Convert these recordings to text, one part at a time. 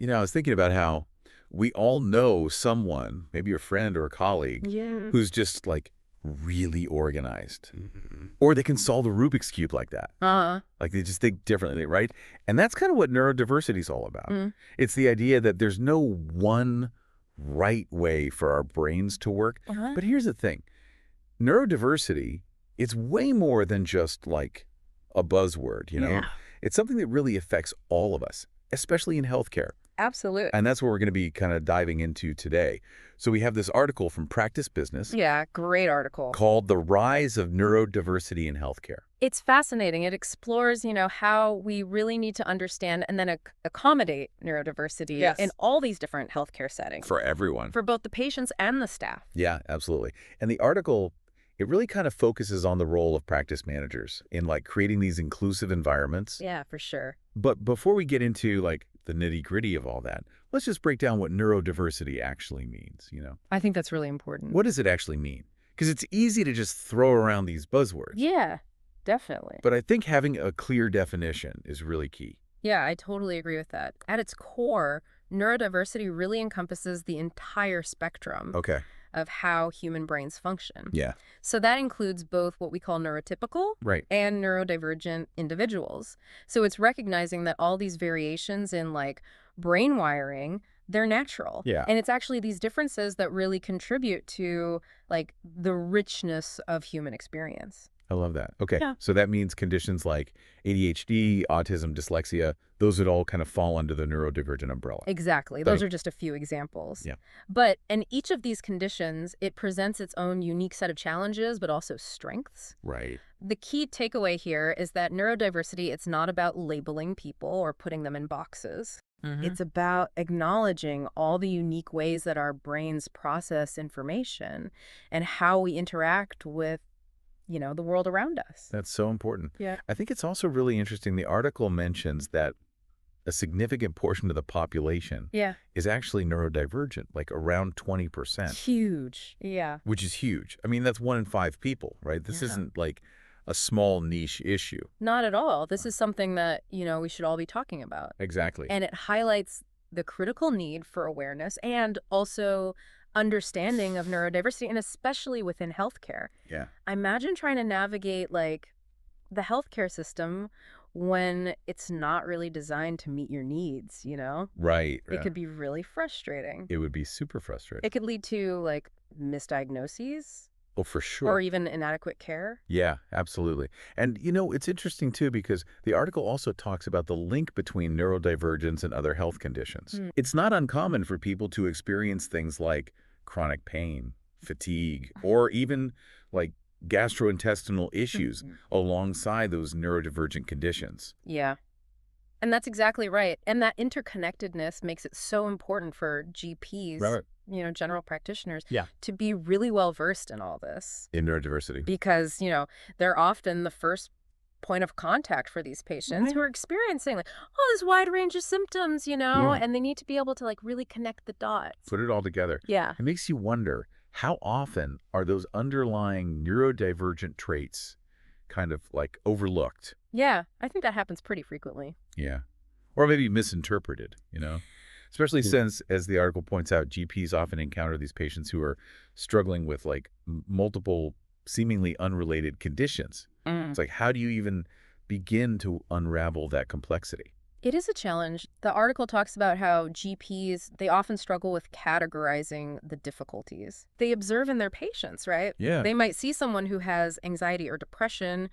I was thinking about how we all know someone, maybe a friend or a colleague, Yeah. who's just like really organized. Mhm. Or they can solve a Rubik's Cube like that. Uh-huh. Like they just think differently, right? And that's kind of what neurodiversity is all about. Mm. It's the idea that there's no one right way for our brains to work. Uh-huh. But here's the thing. Neurodiversity is way more than just like a buzzword, Yeah. It's something that really affects all of us, especially in healthcare. Absolutely. And that's what we're going to be kind of diving into today. So we have this article from Practice Business Yeah, great article. called The Rise of Neurodiversity in Healthcare. It's fascinating. It explores, how we really need to understand and then accommodate neurodiversity Yes. in all these different healthcare settings For everyone. for both the patients and the staff. Yeah, absolutely. And the article, it really kind of focuses on the role of practice managers in like creating these inclusive environments. Yeah, for sure. But before we get into like the nitty-gritty of all that, let's just break down what neurodiversity actually means. I think that's really important. What does it actually mean? Because it's easy to just throw around these buzzwords. Yeah, definitely. But I think having a clear definition is really key. Yeah, I totally agree with that. At its core, neurodiversity really encompasses the entire spectrum Okay. of how human brains function. Yeah. So that includes both what we call neurotypical Right. and neurodivergent individuals. So it's recognizing that all these variations in like brain wiring, they're natural. Yeah. And it's actually these differences that really contribute to like the richness of human experience. I love that. Okay. Yeah. So that means conditions like ADHD, autism, dyslexia, those would all kind of fall under the neurodivergent umbrella. Exactly. Those are just a few examples. Yeah. But in each of these conditions, it presents its own unique set of challenges, but also strengths. Right. The key takeaway here is that neurodiversity, it's not about labeling people or putting them in boxes. It's about acknowledging all the unique ways that our brains process information and how we interact with, the world around us. That's so important. Yeah. I think it's also really interesting. The article mentions that a significant portion of the population Yeah. is actually neurodivergent, like around 20%, Huge. Yeah. which is huge. I mean, that's 1 in 5 people, right? This Yeah. isn't like a small niche issue. Not at all. This is something that, we should all be talking about. Exactly. And it highlights the critical need for awareness and also understanding of neurodiversity, and especially within healthcare. Yeah. Imagine trying to navigate like the healthcare system when it's not really designed to meet your needs. Right. It could be really frustrating. It would be super frustrating. It could lead to like misdiagnoses Oh, for sure. or even inadequate care. Yeah, absolutely. And, it's interesting, too, because the article also talks about the link between neurodivergence and other health conditions. Mm. It's not uncommon for people to experience things like chronic pain, fatigue, or even like gastrointestinal issues alongside those neurodivergent conditions. Yeah. And that's exactly right. And that interconnectedness makes it so important for GPs, Right. general practitioners, Yeah. to be really well versed in all this. In neurodiversity. Because, they're often the first point of contact for these patients who are experiencing like, this wide range of symptoms, and they need to be able to like really connect the dots. Put it all together. Yeah. It makes you wonder, how often are those underlying neurodivergent traits kind of like overlooked? Yeah. I think that happens pretty frequently. Yeah. Or maybe misinterpreted, Especially since, as the article points out, GPs often encounter these patients who are struggling with like multiple seemingly unrelated conditions. It's like, how do you even begin to unravel that complexity? It is a challenge. The article talks about how GPs, they often struggle with categorizing the difficulties they observe in their patients, right? Yeah. They might see someone who has anxiety or depression,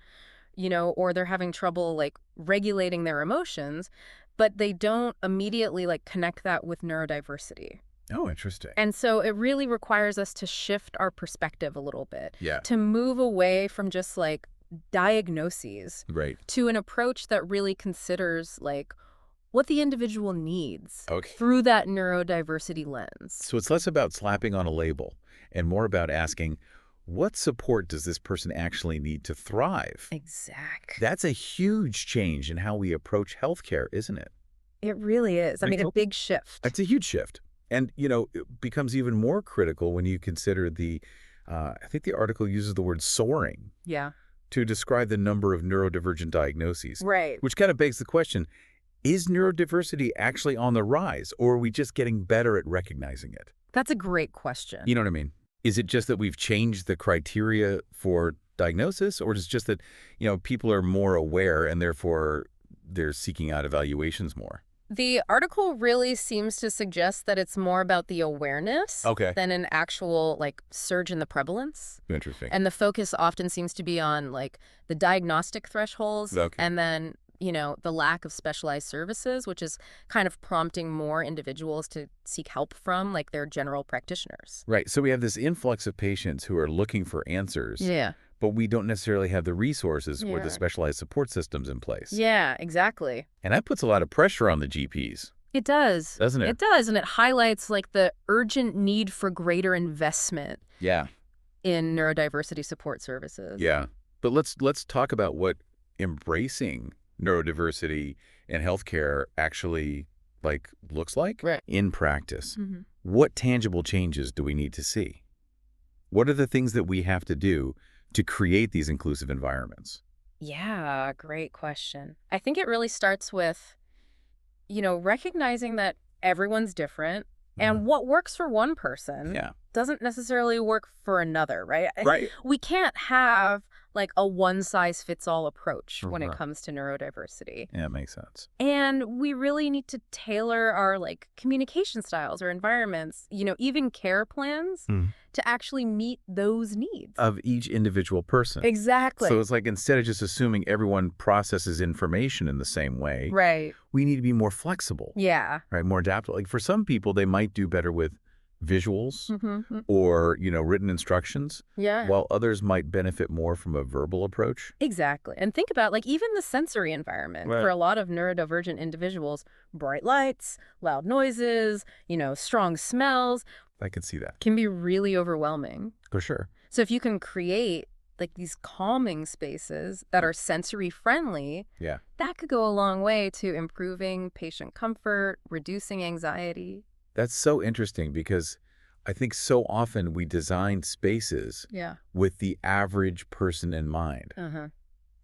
or they're having trouble like regulating their emotions, but they don't immediately like connect that with neurodiversity. Oh, interesting. And so it really requires us to shift our perspective a little bit, Yeah. to move away from just like diagnoses Right. to an approach that really considers like what the individual needs Okay. through that neurodiversity lens. So it's less about slapping on a label and more about asking, what support does this person actually need to thrive? Exactly. That's a huge change in how we approach healthcare, isn't it? It really is. I mean, a big shift. It's a huge shift. And, it becomes even more critical when you consider I think the article uses the word soaring Yeah. to describe the number of neurodivergent diagnoses. Right. Which kind of begs the question, Is neurodiversity actually on the rise, or are we just getting better at recognizing it? That's a great question. You know what I mean? Is it just that we've changed the criteria for diagnosis, or is it just that, people are more aware and therefore they're seeking out evaluations more? The article really seems to suggest that it's more about the awareness than an actual, surge in the prevalence. Interesting. And the focus often seems to be on, the diagnostic thresholds and then, the lack of specialized services, which is kind of prompting more individuals to seek help from, their general practitioners. Right. So we have this influx of patients who are looking for answers. Yeah. But we don't necessarily have the resources or the specialized support systems in place. Yeah, exactly. And that puts a lot of pressure on the GPs. It does. Doesn't it? It does, and it highlights the urgent need for greater investment in neurodiversity support services. Yeah. But let's talk about what embracing neurodiversity in healthcare actually looks like in practice. Mm-hmm. What tangible changes do we need to see? What are the things that we have to do to create these inclusive environments? Yeah, great question. I think it really starts with, recognizing that everyone's different and what works for one person doesn't necessarily work for another, right? Right. We can't have a one-size-fits-all approach when it comes to neurodiversity. Yeah, it makes sense. And we really need to tailor our communication styles or environments, even care plans to actually meet those needs. Of each individual person. Exactly. So it's instead of just assuming everyone processes information in the same way, Right. we need to be more flexible. Yeah. Right, more adaptable. For some people, they might do better with visuals Mm-hmm. or, written instructions, Yeah. while others might benefit more from a verbal approach. Exactly. And think about even the sensory environment for a lot of neurodivergent individuals, bright lights, loud noises, strong smells I can see that. can be really overwhelming. For sure. So if you can create these calming spaces that are sensory friendly, that could go a long way to improving patient comfort, reducing anxiety. That's so interesting because I think so often we design spaces with the average person in mind. Uh-huh.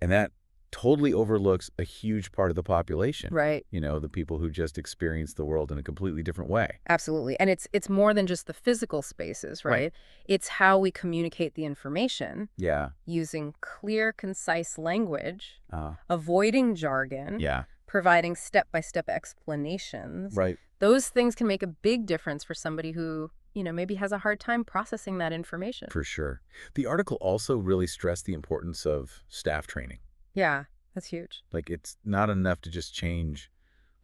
And that totally overlooks a huge part of the population. Right. The people who just experience the world in a completely different way. Absolutely. And it's more than just the physical spaces, right? It's how we communicate the information. Yeah. Using clear, concise language, avoiding jargon, providing step-by-step explanations. Right. Those things can make a big difference for somebody who, maybe has a hard time processing that information. For sure. The article also really stressed the importance of staff training. Yeah, that's huge. It's not enough to just change,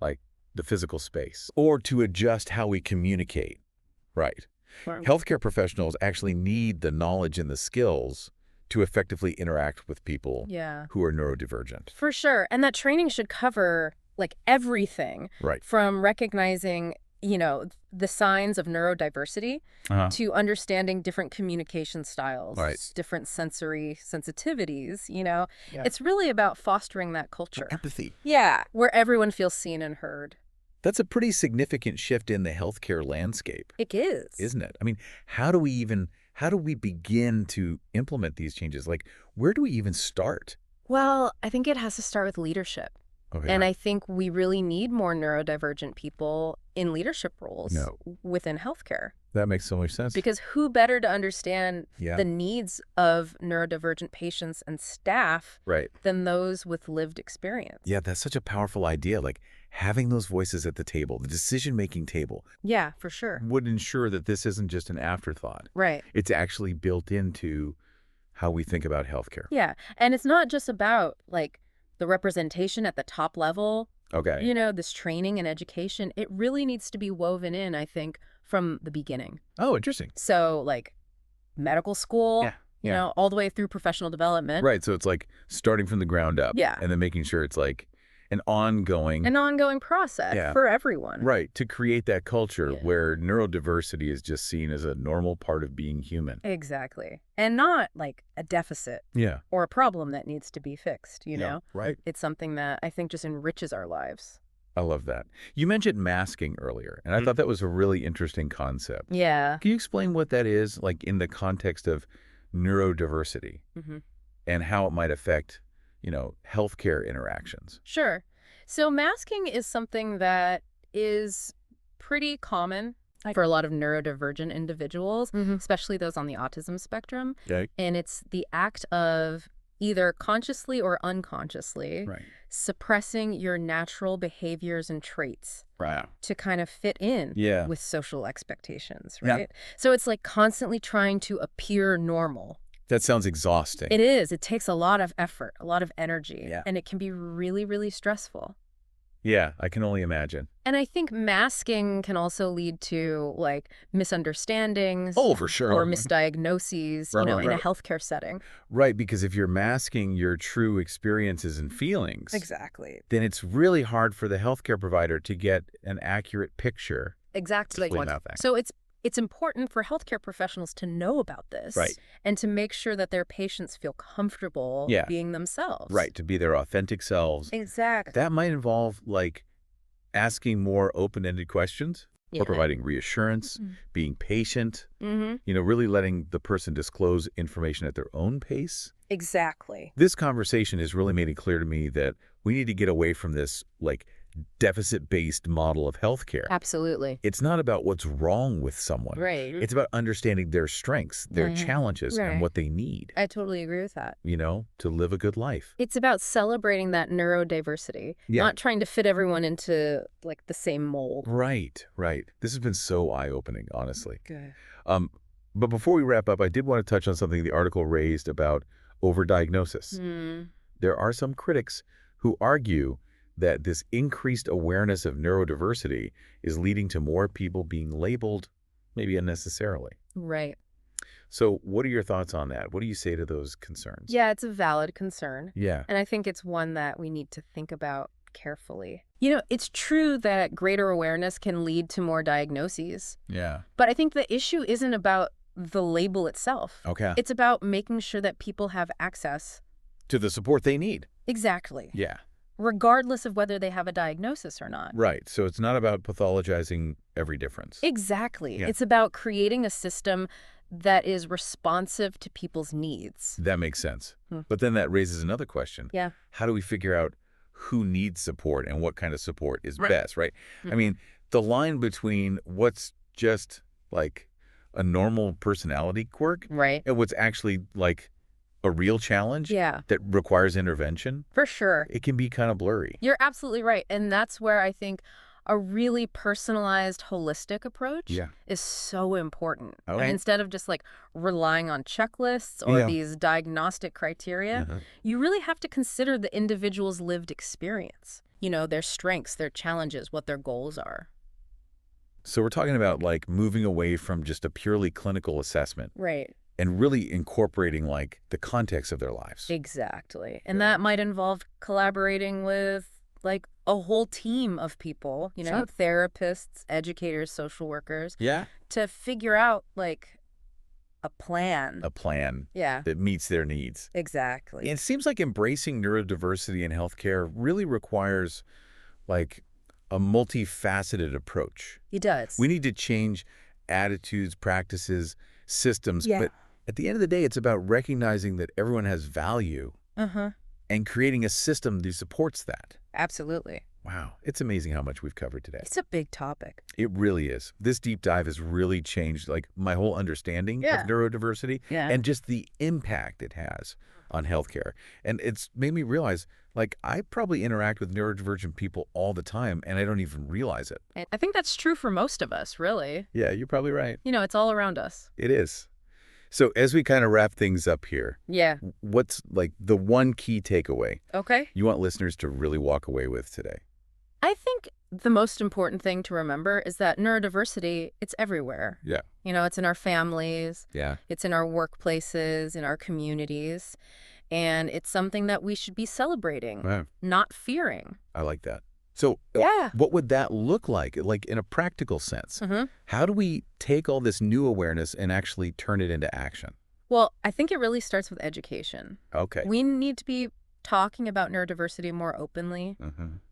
the physical space or to adjust how we communicate. Right. Healthcare professionals actually need the knowledge and the skills to effectively interact with people who are neurodivergent. For sure. And that training should cover everything. Right. From recognizing, the signs of neurodiversity to understanding different communication styles, different sensory sensitivities, It's really about fostering that culture. Empathy. Yeah, where everyone feels seen and heard. That's a pretty significant shift in the healthcare landscape. It is. Isn't it? I mean, how do we begin to implement these changes? Where do we even start? Well, I think it has to start with leadership. Okay. And I think we really need more neurodivergent people in leadership roles within healthcare. That makes so much sense. Because who better to understand the needs of neurodivergent patients and staff than those with lived experience? Yeah, that's such a powerful idea. Having those voices at the table, the decision-making table. Yeah, for sure. Would ensure that this isn't just an afterthought. Right. It's actually built into how we think about healthcare. Yeah. And it's not just about the representation at the top level. Okay. This training and education, it really needs to be woven in, I think, from the beginning. Oh, interesting. So medical school, all the way through professional development. Right. So it's starting from the ground up. Yeah. And then making sure it's an ongoing process for everyone. Right. To create that culture where neurodiversity is just seen as a normal part of being human. Exactly. And not a deficit or a problem that needs to be fixed, know? Right. It's something that I think just enriches our lives. I love that. You mentioned masking earlier, and I thought that was a really interesting concept. Yeah. Can you explain what that is, in the context of neurodiversity and how it might affect healthcare interactions? Sure. So masking is something that is pretty common for a lot of neurodivergent individuals, especially those on the autism spectrum. Okay. And it's the act of either consciously or unconsciously suppressing your natural behaviors and traits to kind of fit in with social expectations, right? So it's like constantly trying to appear normal. That sounds exhausting. It is. It takes a lot of effort, a lot of energy, and it can be really, really stressful. Yeah, I can only imagine. And I think masking can also lead to, like, misunderstandings. Oh, for sure. Or misdiagnoses, in a healthcare setting. Right, because if you're masking your true experiences and feelings, Exactly. then it's really hard for the healthcare provider to get an accurate picture. Exactly. About that. So it's important for healthcare professionals to know about this. Right. And to make sure that their patients feel comfortable being themselves. Right, to be their authentic selves. Exactly. That might involve, like, asking more open-ended questions or providing reassurance, being patient, really letting the person disclose information at their own pace. Exactly. This conversation has really made it clear to me that we need to get away from this, like, deficit-based model of healthcare. Absolutely. It's not about what's wrong with someone. Right. It's about understanding their strengths, their challenges, and what they need. I totally agree with that. To live a good life. It's about celebrating that neurodiversity, not trying to fit everyone into, like, the same mold. Right. This has been so eye-opening, honestly. Good. But before we wrap up, I did want to touch on something the article raised about overdiagnosis. There are some critics who argue that this increased awareness of neurodiversity is leading to more people being labeled, maybe unnecessarily. Right. So what are your thoughts on that? What do you say to those concerns? Yeah, it's a valid concern. Yeah. And I think it's one that we need to think about carefully. It's true that greater awareness can lead to more diagnoses. Yeah. But I think the issue isn't about the label itself. Okay. It's about making sure that people have access to the support they need. Exactly. Yeah. Regardless of whether they have a diagnosis or not. Right. So it's not about pathologizing every difference. Exactly. Yeah. It's about creating a system that is responsive to people's needs. That makes sense. But then that raises another question. Yeah. How do we figure out who needs support and what kind of support is best, right? I mean, the line between what's just like a normal personality quirk and what's actually like a real challenge that requires intervention. For sure. It can be kind of blurry. You're absolutely right. And that's where I think a really personalized, holistic approach is so important. Okay. And instead of just like relying on checklists or these diagnostic criteria, you really have to consider the individual's lived experience, their strengths, their challenges, what their goals are. So we're talking about like moving away from just a purely clinical assessment. Right. And really incorporating like the context of their lives. Exactly. And that might involve collaborating with like a whole team of people, therapists, educators, social workers. Yeah. To figure out like a plan. A plan. Yeah. That meets their needs. Exactly. It seems like embracing neurodiversity in healthcare really requires like a multifaceted approach. It does. We need to change attitudes, practices, systems, but at the end of the day, it's about recognizing that everyone has value and creating a system that supports that. Absolutely. Wow. It's amazing how much we've covered today. It's a big topic. It really is. This deep dive has really changed like my whole understanding of neurodiversity and just the impact it has on healthcare. And it's made me realize like I probably interact with neurodivergent people all the time and I don't even realize it. I think that's true for most of us, really. Yeah, you're probably right. It's all around us. It is. So as we kind of wrap things up here, what's like the one key takeaway you want listeners to really walk away with today? I think the most important thing to remember is that neurodiversity, it's everywhere. Yeah. It's in our families. Yeah. It's in our workplaces, in our communities. And it's something that we should be celebrating, not fearing. I like that. So what would that look like in a practical sense? How do we take all this new awareness and actually turn it into action? Well, I think it really starts with education. Okay. We need to be talking about neurodiversity more openly,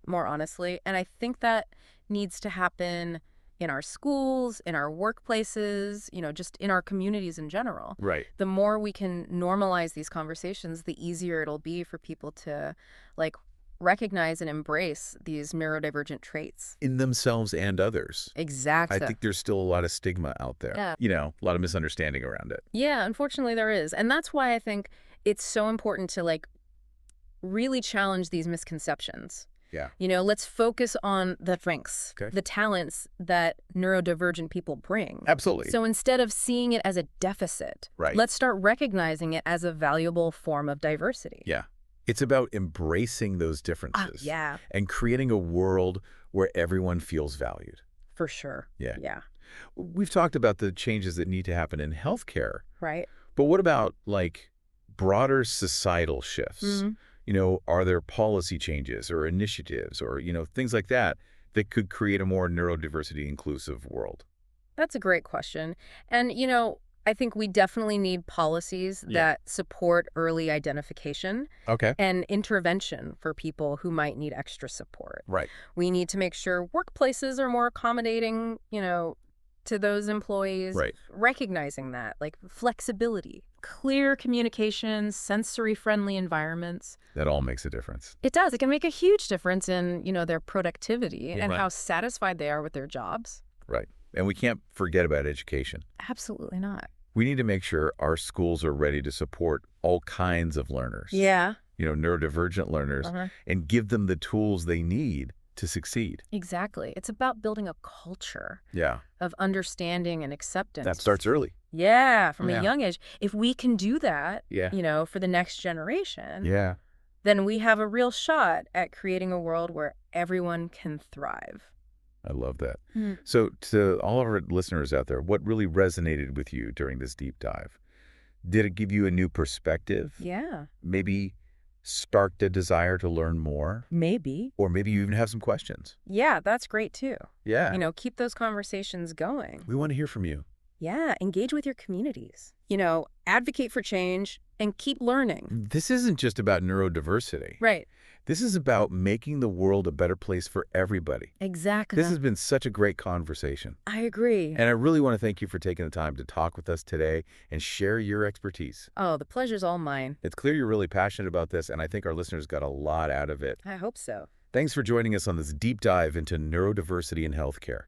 more honestly. And I think that needs to happen in our schools, in our workplaces, just in our communities in general. Right. The more we can normalize these conversations, the easier it'll be for people to like recognize and embrace these neurodivergent traits. In themselves and others. I Exactly. think there's still a lot of stigma out there. Yeah. A lot of misunderstanding around it. Yeah, unfortunately there is. And that's why I think it's so important to like really challenge these misconceptions. Yeah. Let's focus on the strengths, Okay. the talents that neurodivergent people bring. Absolutely. So instead of seeing it as a deficit, Right. let's start recognizing it as a valuable form of diversity. Yeah. It's about embracing those differences. Yeah, And creating a world where everyone feels valued. for sure. Yeah. Yeah, We've talked about the changes that need to happen in healthcare, right. but what about like broader societal shifts? Mhm. Are there policy changes or initiatives or, things like that that could create a more neurodiversity inclusive world? That's a great question. And, I think we definitely need policies Yeah. that support early identification Okay. and intervention for people who might need extra support. Right. We need to make sure workplaces are more accommodating, to those employees. Right. Recognizing that, like flexibility, clear communications, sensory-friendly environments. That all makes a difference. It does. It can make a huge difference in, their productivity and Right. how satisfied they are with their jobs. Right. And we can't forget about education. Absolutely not. We need to make sure our schools are ready to support all kinds of learners. Yeah. Neurodivergent learners, and give them the tools they need to succeed. Exactly. It's about building a culture Yeah. of understanding and acceptance. That starts early. Yeah, from Yeah. a young age. If we can do that, Yeah. for the next generation, Yeah. then we have a real shot at creating a world where everyone can thrive. I love that. Mm. So to all of our listeners out there, what really resonated with you during this deep dive? Did it give you a new perspective? Yeah, Maybe sparked a desire to learn more? maybe. Or maybe you even have some questions? Yeah, that's great too. Yeah. Keep those conversations going. We want to hear from you. Yeah, engage with your communities. Advocate for change and keep learning. This isn't just about neurodiversity. Right. This is about making the world a better place for everybody. Exactly. This has been such a great conversation. I agree. And I really want to thank you for taking the time to talk with us today and share your expertise. Oh, the pleasure's all mine. It's clear you're really passionate about this, and I think our listeners got a lot out of it. I hope so. Thanks for joining us on this deep dive into neurodiversity in healthcare.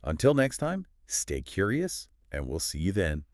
Until next time, stay curious, and we'll see you then.